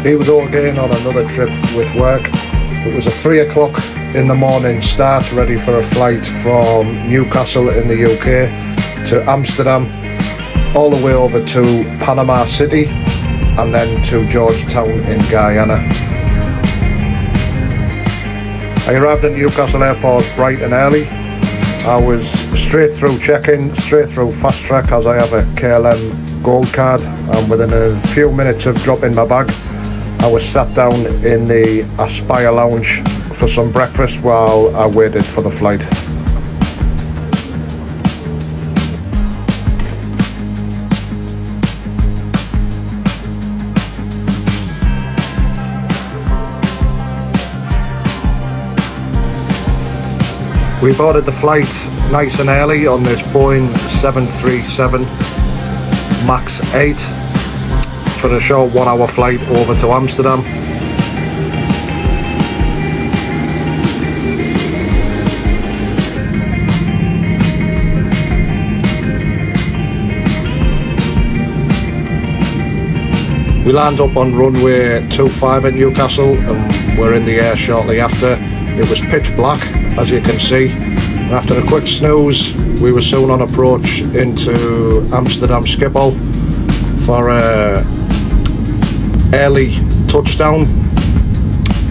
Here we go again on another trip with work. It was a 3 o'clock in the morning start, ready for a flight from Newcastle in the UK to Amsterdam, all the way over to Panama City and then to Georgetown in Guyana. I arrived at Newcastle Airport bright and early. I was straight through check-in, straight through fast track as I have a KLM gold card, and within a few minutes of dropping my bag I was sat down in the Aspire lounge for some breakfast while I waited for the flight. We boarded the flight nice and early on this Boeing 737 MAX 8 for a short 1 hour flight over to Amsterdam. We land up on runway 25 at Newcastle and we're in the air shortly after. It was pitch black, as you can see, and after a quick snooze we were soon on approach into Amsterdam Schiphol for a early touchdown,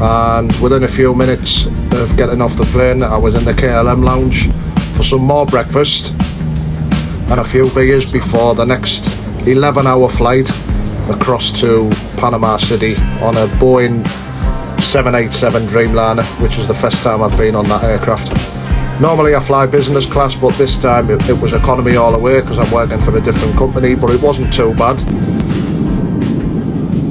and within a few minutes of getting off the plane I was in the KLM lounge for some more breakfast and a few beers before the next 11-hour flight across to Panama City on a Boeing 787 Dreamliner, which is the first time I've been on that aircraft. Normally I fly business class, but this time it was economy all the way because I'm working for a different company, but it wasn't too bad.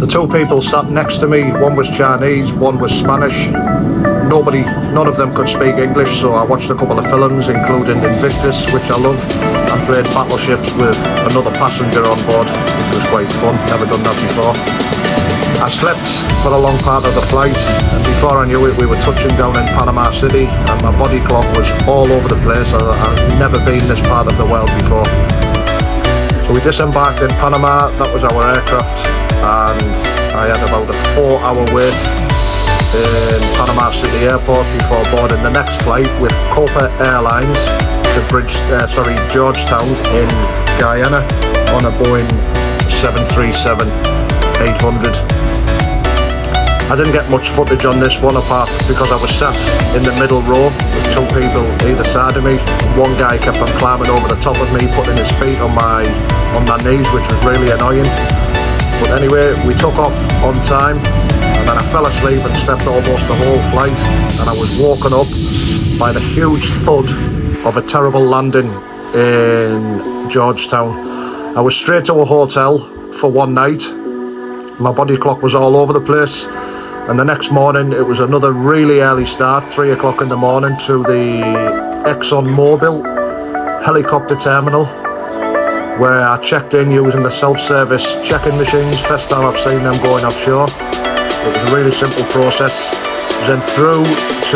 The two people sat next to me, one was Chinese, one was Spanish. None of them could speak English, so I watched a couple of films, including Invictus, which I love, and played battleships with another passenger on board, which was quite fun. Never done that before. I slept for a long part of the flight, and before I knew it we were touching down in Panama City and my body clock was all over the place. I've never been this part of the world before. So we disembarked in Panama, that was our aircraft, and I had about a 4-hour wait in Panama City Airport before boarding the next flight with Copa Airlines to Georgetown in Guyana on a Boeing 737-800. I didn't get much footage on this one apart because I was sat in the middle row with two people either side of me. One guy kept on climbing over the top of me, putting his feet on my knees, which was really annoying. But anyway, we took off on time, and then I fell asleep and slept almost the whole flight, and I was woken up by the huge thud of a terrible landing in Georgetown. I was straight to a hotel for one night. My body clock was all over the place, and the next morning it was another really early start, 3 o'clock in the morning, to the ExxonMobil helicopter terminal, where I checked in using the self-service check-in machines. First time I've seen them going offshore. It was a really simple process. I was then through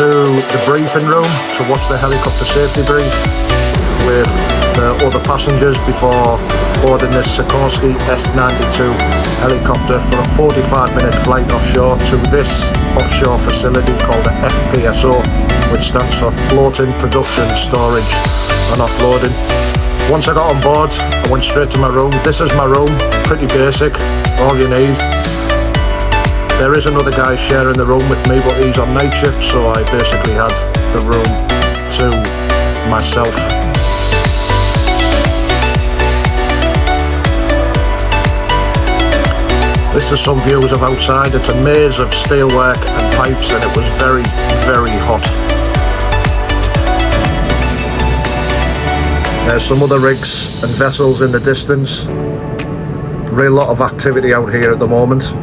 to the briefing room to watch the helicopter safety brief with the other passengers before boarding this Sikorsky S-92 helicopter for a 45-minute flight offshore to this offshore facility called the FPSO, which stands for Floating Production Storage and Offloading. Once I got on board, I went straight to my room. This is my room, pretty basic, all you need. There is another guy sharing the room with me, but he's on night shift, so I basically had the room to myself. This is some views of outside. It's a maze of steelwork and pipes, and it was very, very hot. There's some other rigs and vessels in the distance. Real lot of activity out here at the moment.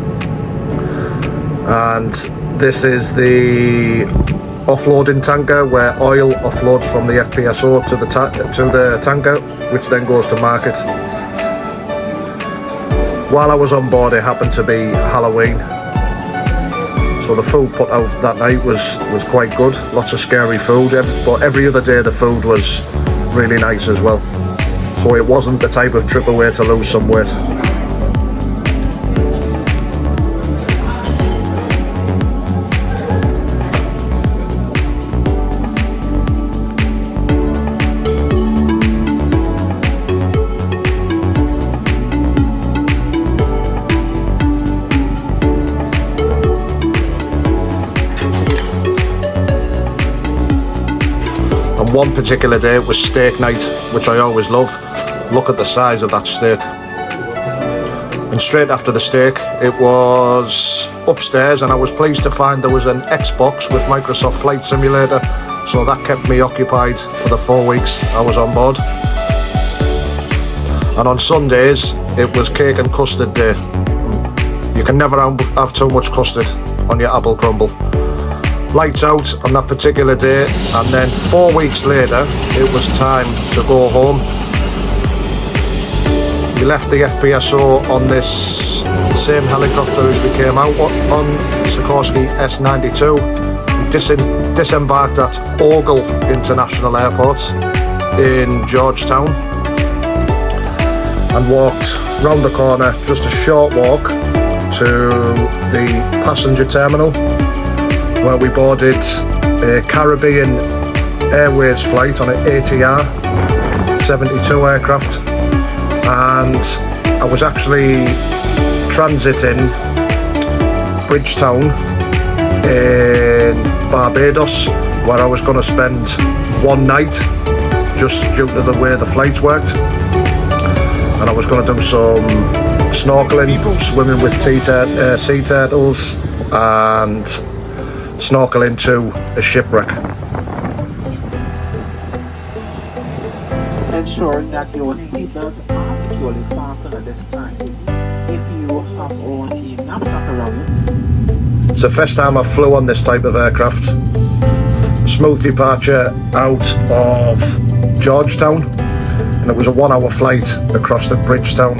And this is the offloading tanker where oil offloads from the FPSO to the tanker, which then goes to market. While I was on board, it happened to be Halloween, so the food put out that night was quite good. Lots of scary food, but every other day the food was really nice as well. So it wasn't the type of trip away to lose some weight. one particular day it was steak night, which I always love. Look at the size of that steak. And straight after the steak, it was upstairs, and I was pleased to find there was an Xbox with Microsoft Flight Simulator, so that kept me occupied for the 4 weeks I was on board. And on Sundays, it was cake and custard day. You can never have too much custard on your apple crumble. Lights out on that particular day, and then 4 weeks later, it was time to go home. We left the FPSO on this same helicopter as we came out on, Sikorsky S-92. We disembarked at Ogle International Airport in Georgetown and walked round the corner, just a short walk, to the passenger terminal, where we boarded a Caribbean Airways flight on an ATR 72 aircraft. And I was actually transiting Bridgetown in Barbados, where I was going to spend one night, just due to the way the flights worked. And I was going to do some snorkeling, swimming with sea turtles, and snorkeling to a shipwreck. Ensuring that your seatbelts are securely fastened at this time. If you have only knapsack around you. It's the first time I flew on this type of aircraft. Smooth departure out of Georgetown, and it was a 1 hour flight across to Bridgetown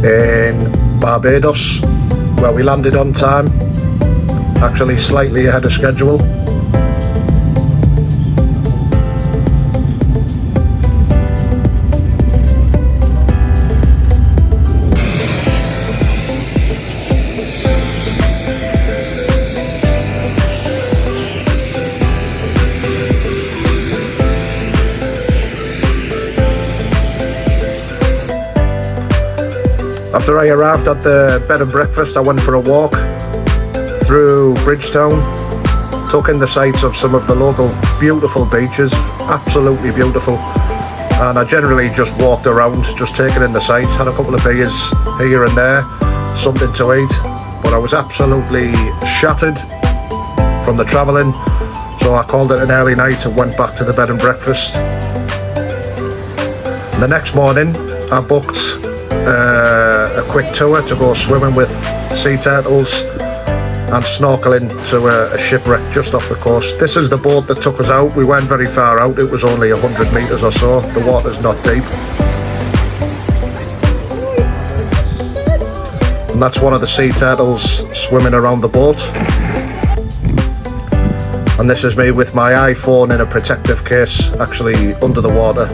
in Barbados, where we landed on time, actually slightly ahead of schedule. After I arrived at the bed and breakfast, I went for a walk through Bridgetown, took in the sights of some of the local beautiful beaches, absolutely beautiful, and I generally just walked around, just taking in the sights, had a couple of beers here and there, something to eat, but I was absolutely shattered from the travelling, so I called it an early night and went back to the bed and breakfast. The next morning I booked a quick tour to go swimming with sea turtles and snorkeling to a shipwreck just off the coast. This is the boat that took us out. We weren't very far out, it was only 100 metres or so. The water's not deep. And that's one of the sea turtles swimming around the boat. And this is me with my iPhone in a protective case, actually under the water,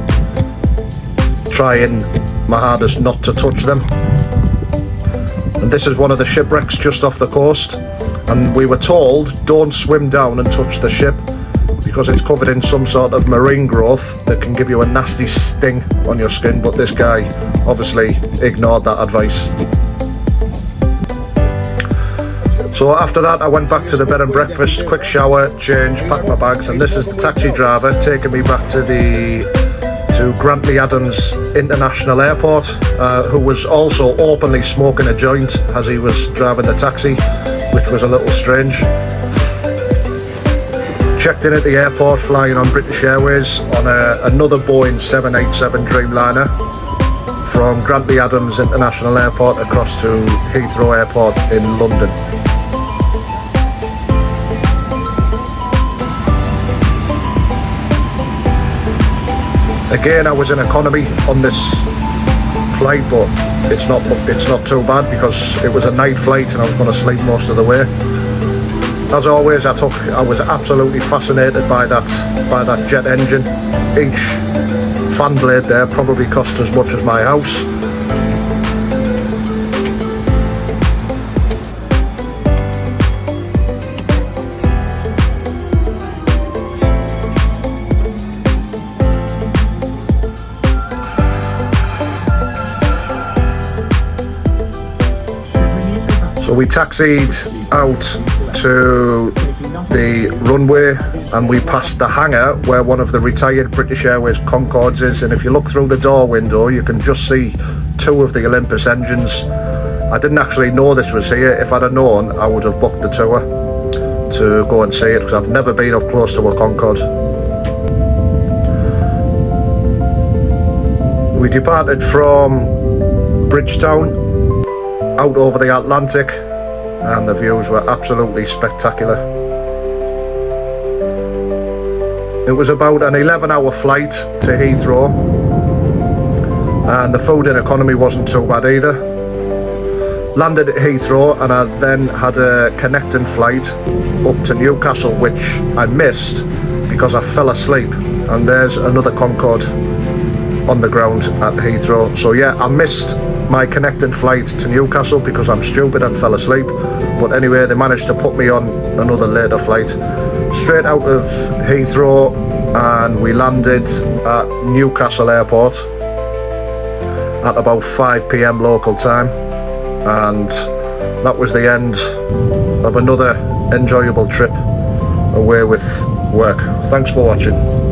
trying my hardest not to touch them. And this is one of the shipwrecks just off the coast, and we were told don't swim down and touch the ship because it's covered in some sort of marine growth that can give you a nasty sting on your skin, but this guy obviously ignored that advice. So after that I went back to the bed and breakfast, quick shower, change, packed my bags, and this is the taxi driver taking me back to Grantley Adams International Airport, who was also openly smoking a joint as he was driving the taxi, which was a little strange. Checked in at the airport, flying on British Airways on another Boeing 787 Dreamliner from Grantley Adams International Airport across to Heathrow Airport in London. Again, I was in economy on this flight, but it's not too bad because it was a night flight and I was going to sleep most of the way. As always, I was absolutely fascinated by that jet engine. Each fan blade there probably cost as much as my house. So we taxied out to the runway and we passed the hangar where one of the retired British Airways Concords is, and if you look through the door window you can just see two of the Olympus engines. I didn't actually know this was here. If I'd have known, I would have booked the tour to go and see it, because I've never been up close to a Concorde. We departed from Bridgetown out over the Atlantic, and the views were absolutely spectacular. It was about an 11-hour flight to Heathrow, and the food in economy wasn't too bad either. Landed at Heathrow, and I then had a connecting flight up to Newcastle, which I missed because I fell asleep, and there's another Concorde on the ground at Heathrow. So yeah, I missed my connecting flight to Newcastle because I'm stupid and fell asleep, but anyway, they managed to put me on another later flight straight out of Heathrow, and we landed at Newcastle Airport at about 5 p.m. local time, and that was the end of another enjoyable trip away with work. Thanks for watching.